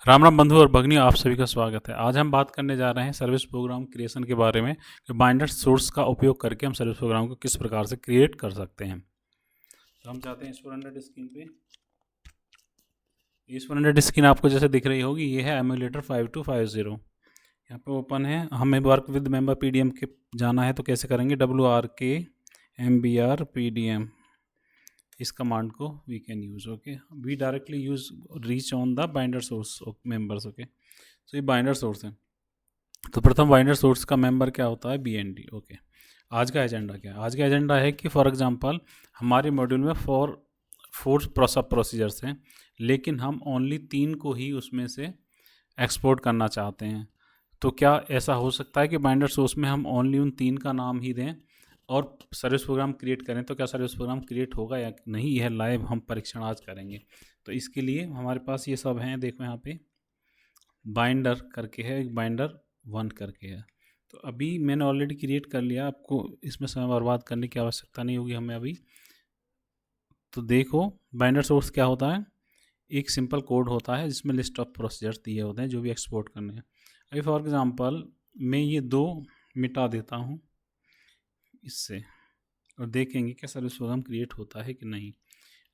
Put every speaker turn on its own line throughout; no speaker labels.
राम राम बंधु और भगिनियों, आप सभी का स्वागत है। आज हम बात करने जा रहे हैं सर्विस प्रोग्राम क्रिएशन के बारे में कि बाइंडर सोर्स का उपयोग करके हम सर्विस प्रोग्राम को किस प्रकार से क्रिएट कर सकते हैं। तो हम चाहते हैं स्टूडेंट स्क्रीन पे ये स्टूडेंट स्क्रीन आपको जैसे दिख रही होगी, ये है एमुलेटर 5250। यहाँ पे ओपन है। हमें वर्क विद मेंबर पीडीएम के जाना है तो कैसे करेंगे? WRK-MBR-PDM इस कमांड को we can use. Okay, we directly use reach on the binder source of members. Okay, तो ये बाइंडर सोर्स है। तो प्रथम बाइंडर सोर्स का मेंबर क्या होता है? BND। ओके, आज का एजेंडा क्या है? आज का एजेंडा है कि फॉर एग्जांपल हमारे मॉड्यूल में फोर सब प्रोसीजर्स हैं, लेकिन हम ओनली 3 को ही उसमें से एक्सपोर्ट करना चाहते हैं। तो क्या ऐसा हो सकता है कि बाइंडर सोर्स में हम ओनली उन 3 का नाम ही दें और सर्विस प्रोग्राम क्रिएट करें? तो क्या सर्विस प्रोग्राम क्रिएट होगा या नहीं, यह लाइव हम परीक्षण आज करेंगे। तो इसके लिए हमारे पास ये सब हैं। देखो यहाँ पे बाइंडर करके है, एक बाइंडर 1 करके है। तो अभी मैंने ऑलरेडी क्रिएट कर लिया, आपको इसमें समय बर्बाद करने की आवश्यकता नहीं होगी हमें अभी। तो देखो बाइंडर सोर्स क्या होता है, एक सिंपल कोड होता है जिसमें लिस्ट ऑफ प्रोसीजर्स दिए होते हैं जो भी एक्सपोर्ट करने हैं। अभी फॉर एग्जांपल मैं ये 2 मिटा देता हूँ इससे और देखेंगे क्या सर्विस प्रोग्राम क्रिएट होता है कि नहीं।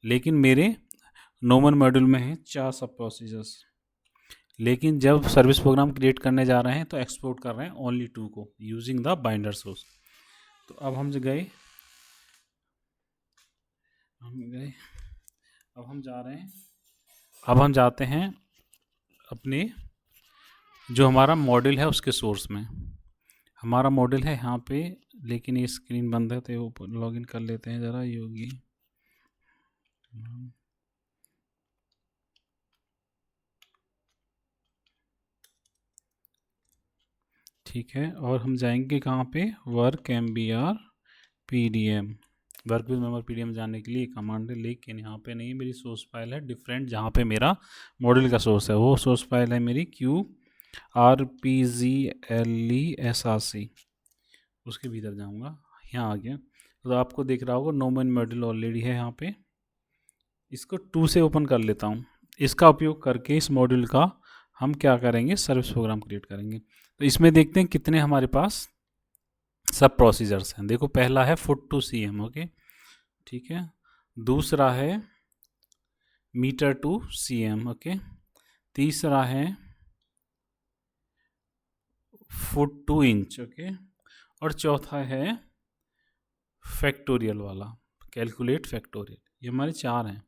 लेकिन मेरे नॉर्मल मॉड्यूल में है 4 सब प्रोसीजर्स, लेकिन जब सर्विस प्रोग्राम क्रिएट करने जा रहे हैं तो एक्सपोर्ट कर रहे हैं ओनली 2 को यूजिंग द बाइंडर सोर्स। तो अब हम गए अब हम जा रहे हैं, अब हम जाते हैं अपने जो हमारा मॉडल है उसके सोर्स में। हमारा मॉडल है यहाँ पे, लेकिन ये स्क्रीन बंद है तो वो लॉगिन कर लेते हैं ज़रा। योगी ठीक है, और हम जाएंगे कहाँ पे? Work MBR-PDM, work with member PDM जाने के लिए कमांड है, लेकिन यहाँ पे नहीं, मेरी सोर्स फाइल है डिफरेंट। जहाँ पे मेरा मॉडल का सोर्स है वो सोर्स फाइल है मेरी QRPGLESRC, उसके भीतर जाऊँगा। यहाँ आ गया तो आपको दिख रहा होगा नोमन मॉडल ऑलरेडी है यहाँ पे। इसको 2 से ओपन कर लेता हूँ। इसका उपयोग करके इस मॉड्यूल का हम क्या करेंगे? सर्विस प्रोग्राम क्रिएट करेंगे। तो इसमें देखते हैं कितने हमारे पास सब प्रोसीजर्स हैं। देखो पहला है फुट टू CM। ओके, ठीक है। दूसरा है मीटर टू CM। ओके, तीसरा है फुट टू इंच। ओके, और चौथा है फैक्टोरियल वाला, कैलकुलेट फैक्टोरियल। ये हमारे 4 हैं।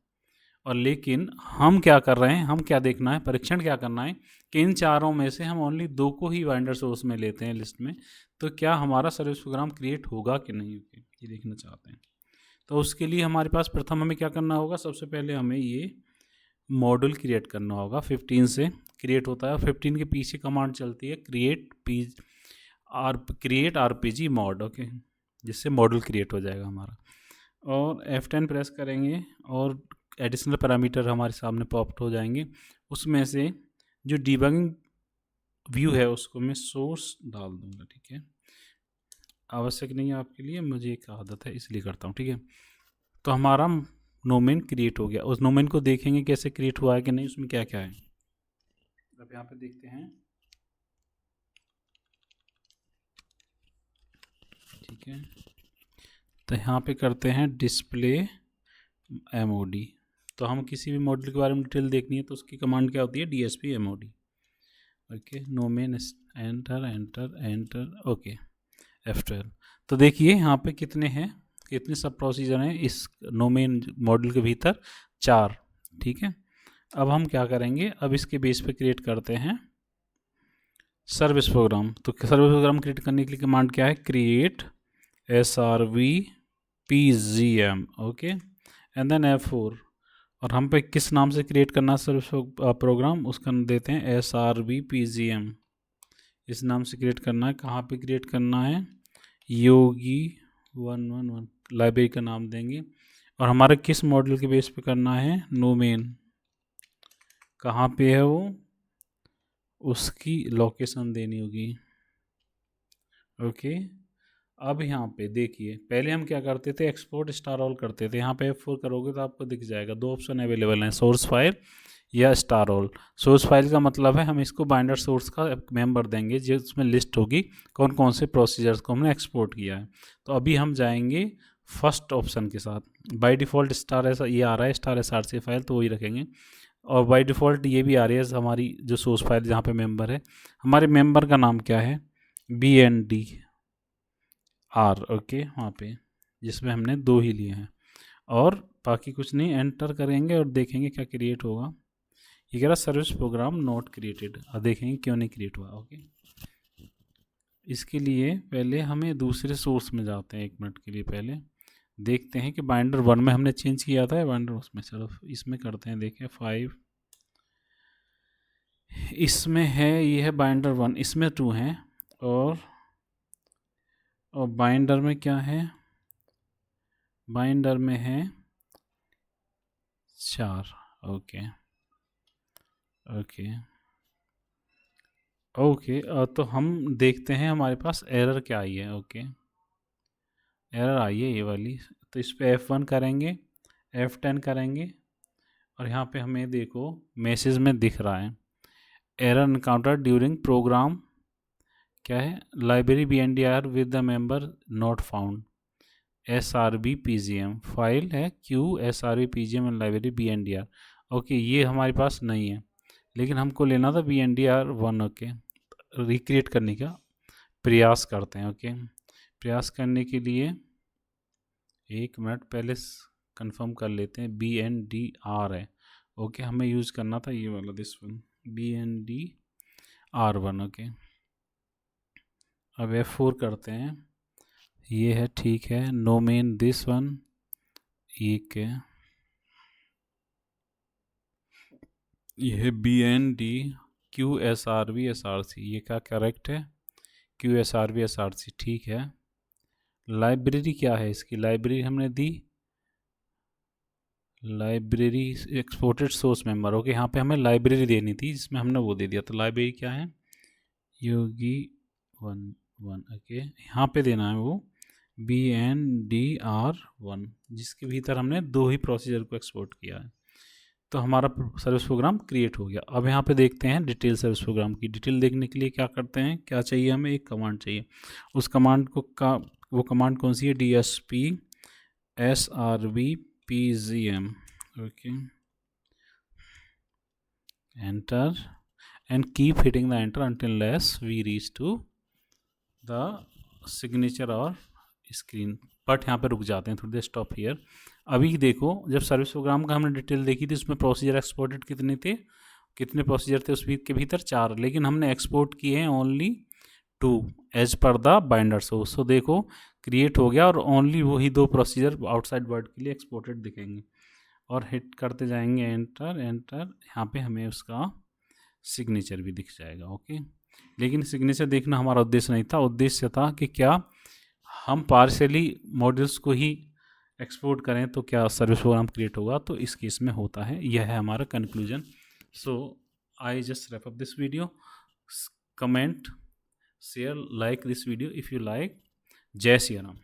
और लेकिन हम क्या कर रहे हैं, हम क्या देखना है, परीक्षण क्या करना है कि इन 4 में से हम ओनली 2 को ही बाइंडर सोर्स में लेते हैं लिस्ट में। तो क्या हमारा सर्विस प्रोग्राम क्रिएट होगा कि नहीं, ये देखना चाहते हैं। तो उसके लिए हमारे पास प्रथम हमें क्या करना होगा? सबसे पहले हमें ये मॉड्यूल क्रिएट करना होगा। 15 से क्रिएट होता है। 15 के पीछे कमांड चलती है क्रिएट RPG मॉड। ओके, जिससे मॉड्यूल क्रिएट हो जाएगा हमारा। और F10 प्रेस करेंगे और एडिशनल पैरामीटर हमारे सामने पॉप्ड हो जाएंगे। उसमें से जो डिबगिंग व्यू है उसको मैं सोर्स डाल दूंगा। ठीक है, आवश्यक नहीं है आपके लिए, मुझे एक आदत है इसलिए करता हूँ। ठीक है, तो हमारा नोमेन क्रिएट हो गया। उस नोमेन को देखेंगे कैसे क्रिएट हुआ है कि नहीं, उसमें क्या क्या है। अब यहाँ पे देखते हैं। ठीक है, तो यहाँ पे करते हैं डिस्प्ले MOD। तो हम किसी भी मॉडल के बारे में डिटेल देखनी है तो उसकी कमांड क्या होती है? DSP MOD। ओके, नोमेन enter enter enter. Okay, F12। तो देखिए यहाँ पे कितने हैं, कितने सब प्रोसीजर हैं इस नोमेन मॉडल के भीतर? 4। ठीक है, अब हम क्या करेंगे? अब इसके बेस पे क्रिएट करते हैं सर्विस प्रोग्राम। तो सर्विस प्रोग्राम क्रिएट करने के लिए कमांड क्या है? Create SRVPGM। Okay, and then F4। और हम पे किस नाम से क्रिएट करना है सर्विस प्रोग्राम? उसका देते हैं SRVPGM, इस नाम से क्रिएट करना है। कहाँ पे क्रिएट करना है? योगी 111 लाइब्रेरी का नाम देंगे। और हमारे किस मॉडल के बेस पे करना है? नोमेन। कहाँ पे है वो? उसकी लोकेशन देनी होगी। ओके, अब यहाँ पे देखिए, पहले हम क्या करते थे? एक्सपोर्ट स्टार ऑल करते थे। यहाँ पे F4 करोगे तो आपको दिख जाएगा 2 ऑप्शन अवेलेबल हैं, सोर्स फाइल या स्टार ऑल। सोर्स फाइल का मतलब है हम इसको बाइंडर सोर्स का मेंबर देंगे जिसमें लिस्ट होगी कौन कौन से प्रोसीजर्स को हमने एक्सपोर्ट किया है। तो अभी हम जाएंगे फर्स्ट ऑप्शन के साथ। बाय डिफ़ॉल्ट स्टार ऐसा ये आ रहा है स्टार SRC फाइल, तो वही रखेंगे। और बाय डिफ़ॉल्ट ये भी आ रही है हमारी जो सोर्स फाइल जहाँ पे मेंबर है। हमारे मेंबर का नाम क्या है, BNDR, ओके, वहाँ पे जिसमें हमने 2 ही लिए हैं और बाकी कुछ नहीं। एंटर करेंगे और देखेंगे क्या क्रिएट होगा। ये कह रहा सर्विस प्रोग्राम नॉट क्रिएटेड, और देखेंगे क्यों नहीं क्रिएट हुआ। ओके, इसके लिए पहले हमें दूसरे सोर्स में जाते हैं। 1 मिनट के लिए पहले देखते हैं कि बाइंडर 1 में हमने चेंज किया था या बाइंडर उसमें। चलो इसमें करते हैं, देखें 5 इसमें है, ये है बाइंडर 1, इसमें 2 हैं और बाइंडर में क्या है, बाइंडर में है 4। ओके ओके ओके, तो हम देखते हैं हमारे पास एरर क्या आई है। ओके, एरर आई है ये वाली। तो इस पे F1 करेंगे, F10 करेंगे और यहाँ पे हमें देखो मैसेज में दिख रहा है एरर एनकाउंटर ड्यूरिंग प्रोग्राम, क्या है, library BNDR with the member not found, SRB PGM file है Q SRB PGM and library BNDR। Okay, ये हमारे पास नहीं है लेकिन हमको लेना था BNDR1। ओके, रिक्रिएट करने का प्रयास करते हैं। ओके, प्रयास करने के लिए 1 मिनट पहले कंफर्म कर लेते हैं। BNDR है। ओके, हमें यूज़ करना था ये वाला, दिस वन BNDR1। ओके, अब F4 करते हैं, ये है, ठीक है। नो मेन दिस वन, एक है, ये है BNDQSRB SRC, ये क्या करेक्ट है, QSRB SRC, ठीक है। लाइब्रेरी क्या है इसकी, लाइब्रेरी हमने दी library exported source member. Okay, यहाँ पे हमें लाइब्रेरी देनी थी जिसमें हमने वो दे दिया। तो लाइब्रेरी क्या है, योगी 1 ओके, यहाँ पे देना है वो BNDR1 जिसके भीतर हमने 2 ही प्रोसीजर को एक्सपोर्ट किया है। तो हमारा सर्विस प्रोग्राम क्रिएट हो गया। अब यहाँ पे देखते हैं डिटेल सर्विस प्रोग्राम की। डिटेल देखने के लिए क्या करते हैं, क्या चाहिए हमें, एक कमांड चाहिए। उस कमांड को वो कमांड कौन सी है, DSP SRB PGM। Okay, enter and keep hitting the enter until unless we reach to the signature और स्क्रीन। बट यहाँ पे रुक जाते हैं थोड़ी देर, स्टॉप हियर। अभी देखो, जब सर्विस प्रोग्राम का हमने डिटेल देखी थी उसमें प्रोसीजर एक्सपोर्टेड कितने थे, कितने प्रोसीजर थे उस वीक के भीतर, 4, लेकिन हमने एक्सपोर्ट किए हैं only 2 as per the binder source. तो देखो क्रिएट हो गया और ओनली वही 2 प्रोसीजर आउटसाइड वर्ड के लिए एक्सपोर्टेड दिखेंगे। और हिट करते जाएंगे एंटर एंटर, यहाँ पे हमें उसका सिग्नेचर भी दिख जाएगा। ओके, लेकिन सिग्नेचर देखना हमारा उद्देश्य नहीं था। उद्देश्य था कि क्या हम पार्शियली मॉड्यूल्स को ही एक्सपोर्ट करें तो क्या सर्विस प्रोग्राम क्रिएट होगा। तो इस केस में होता है। यह है हमारा conclusion. So I just wrap up this video. Comment, share, like this video if you like. जय श्री राम।